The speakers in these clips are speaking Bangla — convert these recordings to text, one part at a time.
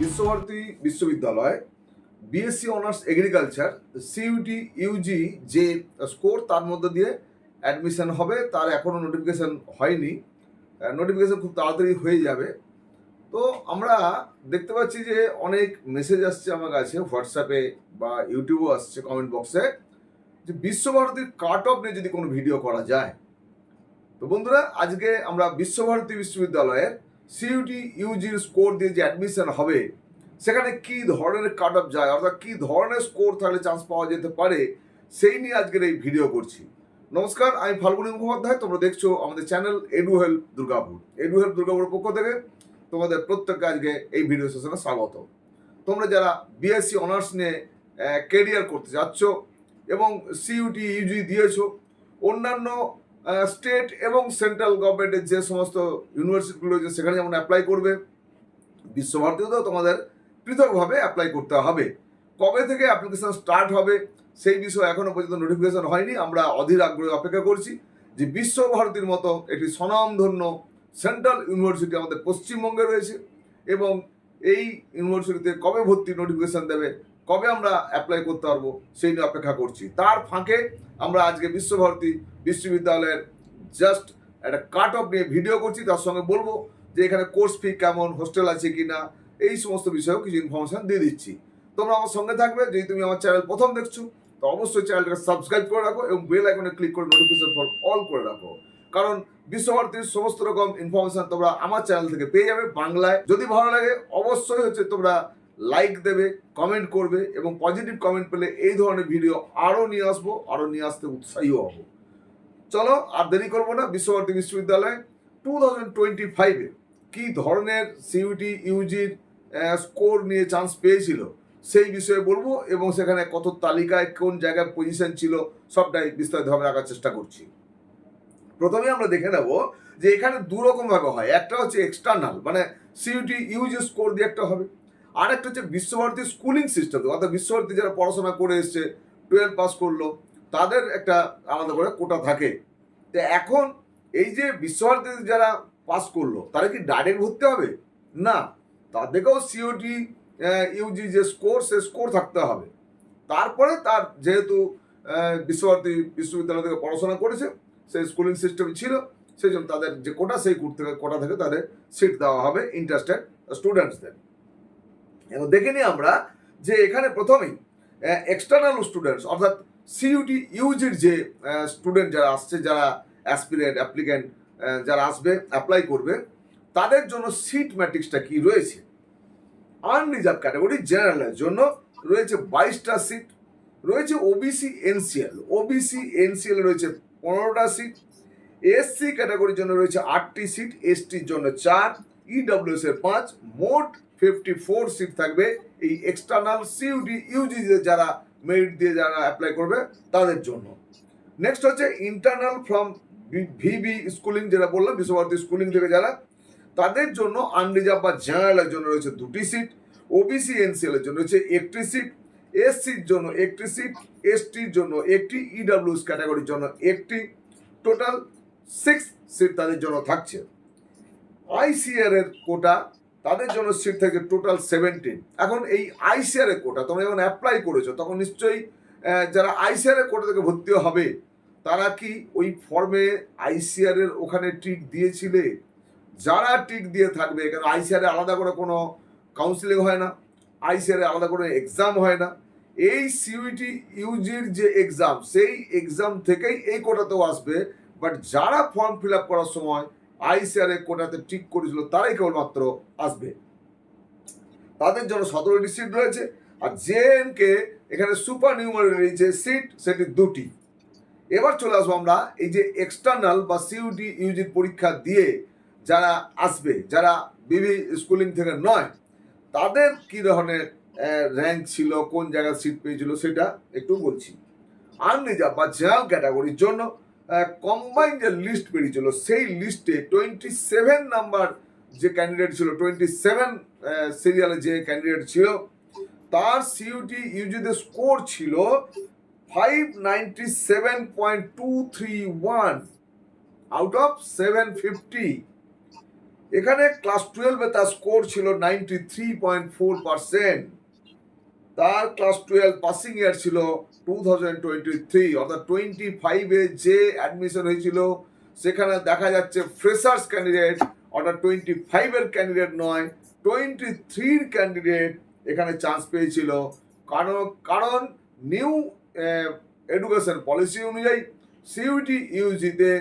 বিশ্বভারতী বিশ্ববিদ্যালয় BSc honours agriculture CUET UG যে স্কোর তার মধ্যে দিয়ে অ্যাডমিশন হবে, তার এখনও নোটিফিকেশন হয়নি। নোটিফিকেশন খুব তাড়াতাড়ি হয়ে যাবে। তো আমরা দেখতে পাচ্ছি যে অনেক মেসেজ আসছে আমার কাছে, হোয়াটসঅ্যাপে বা ইউটিউবেও আসছে কমেন্ট বক্সে, যে বিশ্বভারতীর কাট অফ নিয়ে যদি কোনো ভিডিও করা যায়। তো বন্ধুরা, আজকে আমরা বিশ্বভারতী বিশ্ববিদ্যালয়ের সিইউটি ইউজির স্কোর দিয়ে যে অ্যাডমিশন হবে, সেখানে কি ধরনের কাট অফ যায়, অর্থাৎ কি ধরনের স্কোর থাকলে চান্স পাওয়া যেতে পারে, সেই নিয়ে আজকের এই ভিডিও করছি। নমস্কার, আমি ফাল্গুনী মুখোপাধ্যায়। তোমরা দেখছো আমাদের চ্যানেল এডুহেল্প দুর্গাপুর। এডুহেল্প দুর্গাপুরের পক্ষ থেকে তোমাদের প্রত্যেককে আজকে এই ভিডিও সেশনে স্বাগত। তোমরা যারা বিএসসি অনার্স নিয়ে কেরিয়ার করতে যাচ্ছ এবং সিইউটি ইউজি দিয়েছো, অন্যান্য স্টেট এবং সেন্ট্রাল গভর্নমেন্টের যে সমস্ত ইউনিভার্সিটিগুলো রয়েছে সেখানে যেমন অ্যাপ্লাই করবে, বিশ্বভারতীতেও তোমাদের পৃথকভাবে অ্যাপ্লাই করতে হবে। কবে থেকে অ্যাপ্লিকেশন স্টার্ট হবে সেই বিষয়ে এখনো পর্যন্ত নোটিফিকেশন হয়নি। আমরা অধীর আগ্রহে অপেক্ষা করছি যে বিশ্বভারতীর মতো একটি স্বনামধন্য সেন্ট্রাল ইউনিভার্সিটি আমাদের পশ্চিমবঙ্গে রয়েছে এবং এই ইউনিভার্সিটিতে কবে ভর্তি নোটিফিকেশন দেবে, কবে আমরা অ্যাপ্লাই করতে পারবো, সেই নিয়ে অপেক্ষা করছি। তার ফাঁকে আমরা আজকে বিশ্বভারতী বিশ্ববিদ্যালয়ের জাস্ট একটা কাট অফ নিয়ে ভিডিও করছি, তার সঙ্গে বলবো যে এখানে কোর্স ফি কেমন, হোস্টেল আছে কি না, এই সমস্ত বিষয়েও কিছু ইনফরমেশন দিয়ে দিচ্ছি। তোমরা আমার সঙ্গে থাকবে। যদি তুমি আমার চ্যানেল প্রথম দেখছো তো অবশ্যই চ্যানেলটাকে সাবস্ক্রাইব করে রাখো এবং বেল আইকনে ক্লিক করে নোটিফিকেশন ফর অল করে রাখো, কারণ বিশ্বভারতীর সমস্ত রকম ইনফরমেশন তোমরা আমার চ্যানেল থেকে পেয়ে যাবে বাংলায়। যদি ভালো লাগে অবশ্যই তোমরা লাইক দেবে, কমেন্ট করবে এবং পজিটিভ কমেন্ট পেলে এই ধরনের ভিডিও আরও নিয়ে আসবো, আরও নিয়ে আসতে উৎসাহী হবো। চলো আর দেরি করবো না। বিশ্বভারতী বিশ্ববিদ্যালয় 2025-এ কি ধরনের সিইউটি ইউজির স্কোর নিয়ে চান্স পেয়েছিল সেই বিষয়ে বলবো এবং সেখানে কত তালিকায় কোন জায়গায় পজিশন ছিল সবটাই বিস্তারিতভাবে রাখার চেষ্টা করছি। প্রথমে আমরা দেখে নেব যে এখানে দু রকম ভাবে হয়। একটা হচ্ছে এক্সটার্নাল, মানে সিইউটি ইউজি স্কোর দিয়ে একটা হবে, আর একটা হচ্ছে বিশ্বভারতী স্কুলিং সিস্টেম, অর্থাৎ বিশ্বভারতী যারা পড়াশোনা করে এসছে, 12 পাস করলো, তাদের একটা আলাদা করে কোটা থাকে। তো এখন এই যে বিশ্বভারতী যারা পাস করলো তারা কি ডাইরেক্ট ভর্তি হবে? না, তাদেরকেও সিইউটি ইউজি যে স্কোর, সে স্কোর থাকতে হবে। তারপরে তার যেহেতু বিশ্বভারতী বিশ্ববিদ্যালয় থেকে পড়াশোনা করেছে, সেই স্কুলিং সিস্টেম ছিল, সেই জন্য তাদের যে কোটা, সেই কোটা থেকে তাদের সিট দেওয়া হবে ইন্টারেস্টেড স্টুডেন্টসদের। এবং দেখে নিই আমরা যে এখানে প্রথমেই এক্সটার্নাল স্টুডেন্টস, অর্থাৎ সিইউটি ইউজির যে স্টুডেন্ট যারা আসছে, যারা অ্যাসপিরেন্ট অ্যাপ্লিক্যান্ট যারা আসবে অ্যাপ্লাই করবে, তাদের জন্য সিট ম্যাট্রিক্সটা কি রয়েছে। আনরিজার্ভ ক্যাটাগরি জেনারেলের জন্য রয়েছে 22টা সিট, রয়েছে ওবিসি এনসিএল, ওবিসি এনসিএল রয়েছে 15টা সিট, এসসি ক্যাটাগরির জন্য রয়েছে 8টি সিট, এসটির জন্য 4, ইডব্লিউএস এর 5, মোট 54 সিট থাকবে এই এক্সটার্নাল সিইউটি ইউজি যারা মেরিট দিয়ে যারা অ্যাপ্লাই করবে তাদের জন্য। নেক্সট হচ্ছে ইন্টারনাল ফ্রম ভিবি স্কুলিং, যেটা বললাম বিশ্বভারতী স্কুলিং থেকে যারা, তাদের জন্য আনরিজার্ভ বা জেনারেলের জন্য রয়েছে 2টি সিট, ওবিসি এনসিএল এর জন্য রয়েছে 1টি সিট, এসসির জন্য 1টি সিট, এসটির জন্য 1টি, ইডব্লিউএস ক্যাটাগরির জন্য 1টি, টোটাল 6 সিট তাদের জন্য থাকছে। আইসিআর এর কোটা, তাদের জন্য সিট থাকে টোটাল 17। এখন এই আইসিআর এর কোটা তোমরা যখন অ্যাপ্লাই করেছো তখন নিশ্চয়ই যারা আইসিআর এর কোটা থেকে ভর্তি হবে তারা কি ওই ফর্মে আইসিআর এর ওখানে টিক দিয়েছিলে? যারা টিক দিয়ে থাকবে, কারণ আইসিআর এ আলাদা করে কোনো কাউন্সিলিং হয় না, আইসিআর এ আলাদা করে এক্সাম হয় না, এই সিইউটি ইউজির যে এক্সাম, সেই এক্সাম থেকেই এই কোটাতেও আসবে। বাট যারা ফর্ম ফিল আপ করার সময় আইসিআর এর কোটাতে ঠিক করেছিল তারাই কেবলমাত্র আসবে। তাদের জন্য 17টি সিট রয়েছে। আর জেএনকে এখানে সুপার নিউমারি যে সিট, সেটি 2টি। এবার চলে আসবো আমরা এই যে এক্সটার্নাল বা সিইউটি ইউজির পরীক্ষা দিয়ে যারা আসবে, যারা বিবি স্কুলিং থেকে নয়, তাদের কি ধরনের র্যাঙ্ক ছিল, কোন জায়গায় সিট পেয়েছিল সেটা একটু বলছি। আনরিজার্ভ বা জেনারেল ক্যাটাগরির জন্য কম্বাইন যে লিস্ট বেরিয়েছিল, সেই লিস্টে 27 নাম্বার যে ক্যান্ডিডেট ছিল, 27 সিরিয়ালে যে ক্যান্ডিডেট ছিল, তার সিইউটি ইউজিতে স্কোর ছিল 597.231 আউট অফ 750। এখানে ক্লাস 12-এ তার স্কোর ছিল 93.4%। তার ক্লাস 12 পাসিং ইয়ার ছিল 2023, অর্থাৎ 25-এ যে অ্যাডমিশন হয়েছিল সেখানে দেখা যাচ্ছে ফ্রেশার্স ক্যান্ডিডেট, অর্থাৎ 25-এর ক্যান্ডিডেট নয়, 23-র ক্যান্ডিডেট এখানে চান্স পেয়েছিল। কারণ কারণ নিউ এডুকেশন পলিসি অনুযায়ী সিইউটি ইউজিতে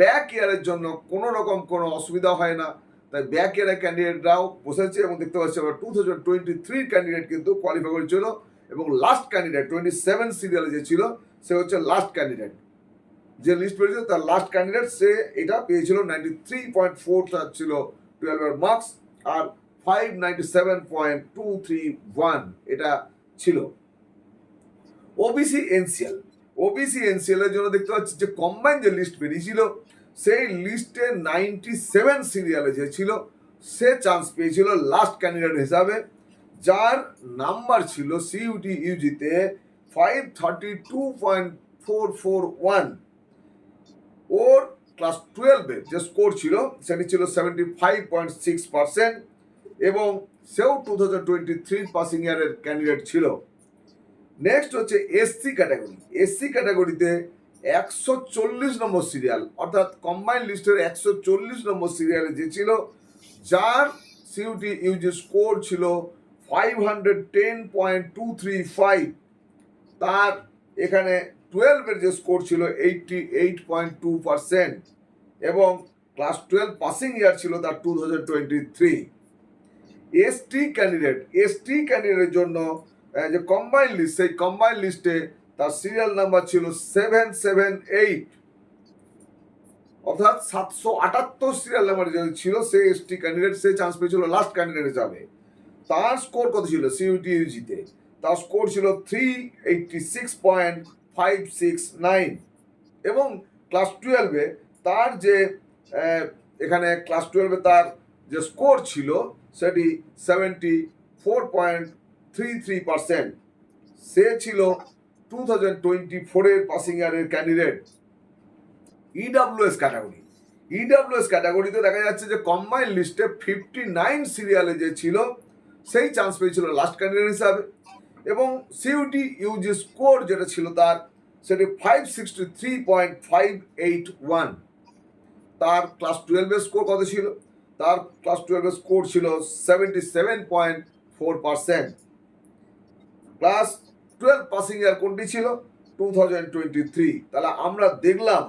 ব্যাক ইয়ারের জন্য কোনো রকম কোনো অসুবিধা হয় না, তাই ব্যাক ইয়ারের ক্যান্ডিডেটরাও বসেছে এবং দেখতে পাচ্ছি আমরা 2023 ক্যান্ডিডেট কিন্তু কোয়ালিফাই করেছিল এবং লাস্ট ক্যান্ডিডেট 27 সিরিয়ালে যে ছিল সে হচ্ছে লাস্ট ক্যান্ডিডেট, যে লিস্ট পেয়েছিল তার লাস্ট ক্যান্ডিডেট সে এটা পেয়েছিল 93.4 তার ছিল 12-এর মার্কস, আর 597.231 এটা ছিল। ওবিসি এনসিএল, ওবিসি এনসিএল এর জন্য দেখতে পাচ্ছি যে কম্বাইন যে লিস্ট বেরিয়েছিল সেই লিস্টে 97 সিরিয়ালে যে ছিল সে চান্স পেয়েছিল লাস্ট ক্যান্ডিডেট হিসাবে, যার নাম্বার ছিল সিইউটি ইউজিতে 532.441। ওর ক্লাস 12-এর যে স্কোর ছিল সেটি ছিল 75.6% এবং সেও 2023 পাসিং ইয়ারের ক্যান্ডিডেট ছিল। নেক্সট হচ্ছে এসসি ক্যাটাগরি। এসসি ক্যাটাগরিতে 140 নম্বর সিরিয়াল, অর্থাৎ কম্বাইন্ড লিস্টের 140 নম্বর সিরিয়ালে যে ছিল, যার সিইউটি ইউজি স্কোর ছিল 510.235। তার এখানে 12-এর যে স্কোর ছিল 88.2% এবং ক্লাস 12 পাসিং ইয়ার ছিল তার 2023। এসটি ক্যান্ডিডেটের জন্য যে কম্বাইন লিস্ট, সেই কম্বাইন লিস্টে তার সিরিয়াল নাম্বার ছিল 778, অর্থাৎ 778 সিরিয়াল নাম্বার যে ছিল সেই এসটি ক্যান্ডিডেট সে চান্স পেয়েছিল লাস্ট ক্যান্ডিডেট হিসাবে। তার স্কোর কত ছিল সিইউটি ইউজিতে? তার স্কোর ছিল 386.569 এবং ক্লাস 12-এ তার যে এখানে ক্লাস 12-এ তার যে স্কোর ছিল সেটি 74.33%। সে ছিল 2024-এর পাসিং ইয়ারের ক্যান্ডিডেট। ইডাব্লিউএস ক্যাটাগরি, ইডাব্লিউএস ক্যাটাগরিতে দেখা যাচ্ছে যে কম্বাইন লিস্টে 59 সিরিয়ালে যে ছিল সেই চান্স পেয়েছিল লাস্ট ক্যান্ডিডেট হিসাবে এবং সিইউটি ইউজি স্কোর যেটা ছিল তার সেটি 563.581। তার ক্লাস 12-এর স্কোর কত ছিল? তার ক্লাস 12-এর স্কোর ছিল 77.4%। ক্লাস 12 পাসিং ইয়ার কোনটি ছিল? 2023। তাহলে আমরা দেখলাম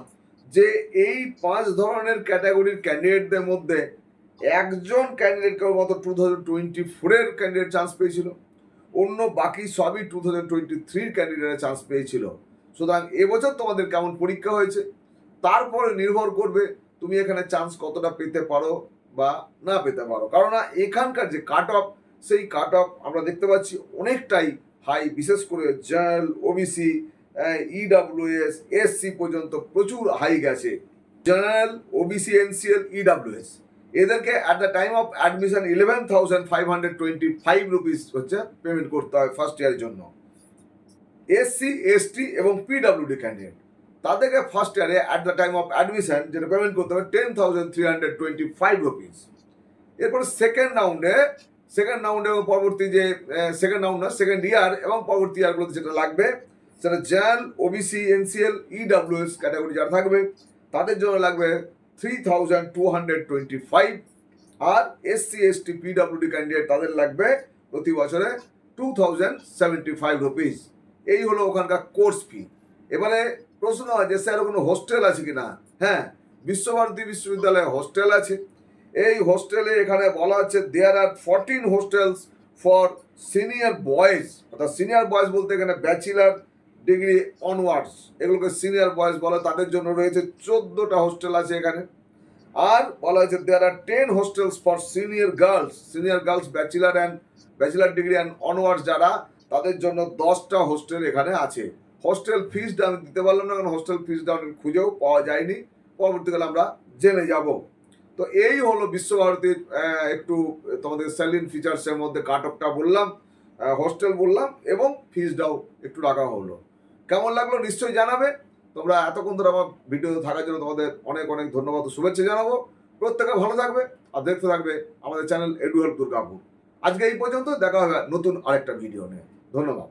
যে এই 5 ধরনের ক্যাটাগরির ক্যান্ডিডেটদের মধ্যে একজন ক্যান্ডিডেট কেবলমাত্র 2024-এর ক্যান্ডিডেট চান্স পেয়েছিল, অন্য বাকি সবই 2023-র ক্যান্ডিডেটের চান্স পেয়েছিল। সুতরাং এবছর তোমাদের কেমন পরীক্ষা হয়েছে তারপরে নির্ভর করবে তুমি এখানে চান্স কতটা পেতে পারো বা না পেতে পারো। কারণ এখানকার যে কাট অফ, সেই কাট অফ আমরা দেখতে পাচ্ছি অনেকটাই হাই, বিশেষ করে জেনারেল, ওবিসি, ইডাব্লিউএস, এসসি পর্যন্ত প্রচুর হাই গেছে। জেনারেল, ওবিসি, এনসিএল, ইডাব্লিউএস এদেরকে at the time of admission 11,525 rupees হচ্ছে পেমেন্ট করতে হয় ফার্স্ট ইয়ারের জন্য। এসসি, এসটি এবং পিডাব্লিউডি ক্যান্ডিডেট তাদেরকে ফার্স্ট ইয়ারে at the time of admission যেটা পেমেন্ট করতে হবে 10,325 রুপিস। এরপরে সেকেন্ড রাউন্ডে পরবর্তী যে সেকেন্ড ইয়ার এবং পরবর্তী ইয়ারগুলোতে যেটা লাগবে সেটা general, OBC, NCL, EWS category যারা থাকবে তাদের জন্য লাগবে 3,225, আর এসসি, এসটি, পিডাব্লিউডি ক্যান্ডিডেট তাদের লাগবে প্রতি বছরে 2,075 রুপিস। এই হলো ওখানকার কোর্স ফি। এবারে প্রশ্ন হয় যে স্যার কোনো হোস্টেল আছে কিনা? হ্যাঁ, বিশ্বভারতী বিশ্ববিদ্যালয়ে হোস্টেল আছে। এই হোস্টেলে এখানে বলা হচ্ছে দেয়ার আর 14 হোস্টেলস ফর সিনিয়র বয়েজ, অর্থাৎ সিনিয়র বয়েজ বলতে এখানে ব্যাচেলার ডিগ্রি অনওয়ার্ডস, এগুলোকে সিনিয়র বয়েজ বলে, তাদের জন্য রয়েছে 14টা হোস্টেল আছে এখানে। আর বলা হয়েছে দেয়ার আর 10 hostels for senior girls bachelor degree and onwards যারা, তাদের জন্য 10টা হোস্টেল এখানে আছে। হোস্টেল ফিসটা আমি দিতে পারলাম না, কারণ হোস্টেল ফিসটা খুঁজেও পাওয়া যায়নি, পরবর্তীকালে আমরা জেনে যাব। তো এই হলো বিশ্বভারতীর একটু তোমাদের স্যালিন ফিচার্সের মধ্যে কাট অফটা বললাম, হোস্টেল বললাম এবং ফিসটাও একটু রাখা হলো। কেমন লাগলো নিশ্চয়ই জানাবে। তোমরা এতক্ষণ ধরে আমার ভিডিওতে থাকার জন্য তোমাদের অনেক অনেক ধন্যবাদ ও শুভেচ্ছা জানাবো। প্রত্যেকে ভালো থাকবে আর দেখতে থাকবে আমাদের চ্যানেল এডুহেল্প দুর্গাপুর। আজকে এই পর্যন্ত, দেখা হবে নতুন আরেকটা ভিডিও নিয়ে। ধন্যবাদ।